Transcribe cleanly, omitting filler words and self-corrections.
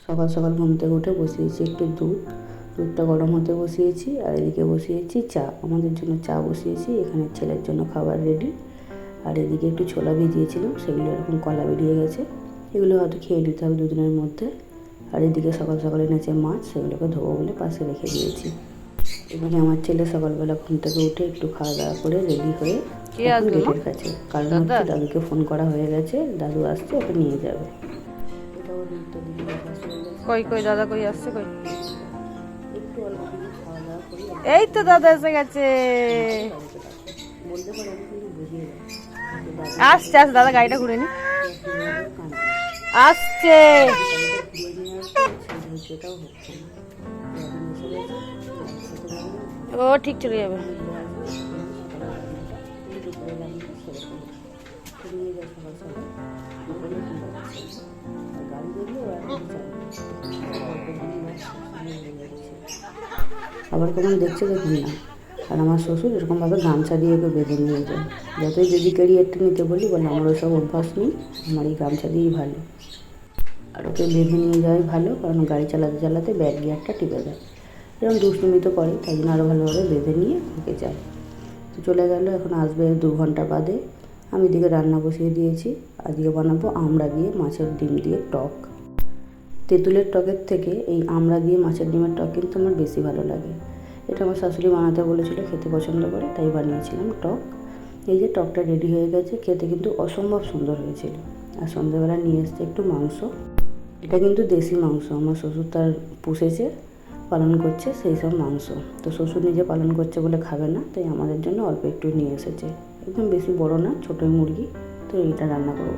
সকাল সকাল ঘুম থেকে উঠে বসিয়েছি একটু দুধটা গরম হতে বসিয়েছি, আর এদিকে বসিয়েছি চা। আমাদের জন্য চা বসিয়েছি, এখানে ছেলের জন্য খাবার রেডি। আর এদিকে একটু ছোলা ভিজিয়েছিলাম, সেগুলো এরকম কলা বেরিয়ে গেছে, এগুলো হয়তো খেয়ে নিতে হবে দুদিনের মধ্যে। আর এদিকে সকাল সকালে এনেছে মাছ, সেগুলোকে ধোবো বলে পাশে রেখে দিয়েছি। এখানে আমার ছেলে সকালবেলা ঘুম থেকে উঠে একটু খাওয়া দাওয়া করে রেডি হয়ে এখন গেটের কাছে, কারণ হচ্ছে দাদুকে ফোন করা হয়ে গেছে, দাদু আসছে, ওকে নিয়ে যাবে। কই কই দাদা কই আসছে কই? একটু অল্প কিছু খাওয়া দাওয়া করি। এই তো দাদা এসে গেছে। বলতে পারো কিন্তু বুঝিয়ে আসছে আসছে, দাদা গাড়িটা ঘুরে নি। আসছে। ও ঠিক চলে যাবে। আবার কেমন দেখছে দেখুন না। আর আমার শ্বশুর এরকমভাবে গামছা দিয়ে ওকে বেঁধে নিয়ে যায়। যতই যদি ক্যারিয়ারটা নিতে বলি, বলে আমার ওসব অভ্যাস নেই, আমার এই গামছা দিয়েই ভালো। আর ওকে বেঁধে নিয়ে যাওয়াই ভালো, কারণ গাড়ি চালাতে চালাতে ব্যাক গিয়ারটা টিপে দেয়। এরকম দুষ্টুমি তো করে, তাই জন্য আরও ভালোভাবে বেঁধে নিয়ে ওকে যায়। তো চলে গেল, এখন আসবে 2 ঘন্টা বাদে। আমি এদিকে রান্না বসিয়ে দিয়েছি। আজকে বানাবো আমড়া দিয়ে মাছের ডিম দিয়ে টক। তেঁতুলের টকের থেকে এই আমড়া দিয়ে মাছের ডিমের টক কিন্তু আমার বেশি ভালো লাগে। এটা আমার শাশুড়ি বানাতে বলেছিল, খেতে পছন্দ করে, তাই বানিয়েছিলাম টক। এই যে টকটা রেডি হয়ে গেছে, খেতে কিন্তু অসম্ভব সুন্দর হয়েছিল। আর সন্ধ্যেবেলা নিয়ে এসছে একটু মাংস। এটা কিন্তু দেশি মাংস, আমার শ্বশুর তার পুষেছে, পালন করছে সেই সব মাংস। তো শ্বশুর নিজে পালন করছে বলে খাবে না, তাই আমাদের জন্য অল্প একটু নিয়ে এসেছে। একদম বেশি বড় না, ছোটোই মুরগি। তো এইটা রান্না করবো।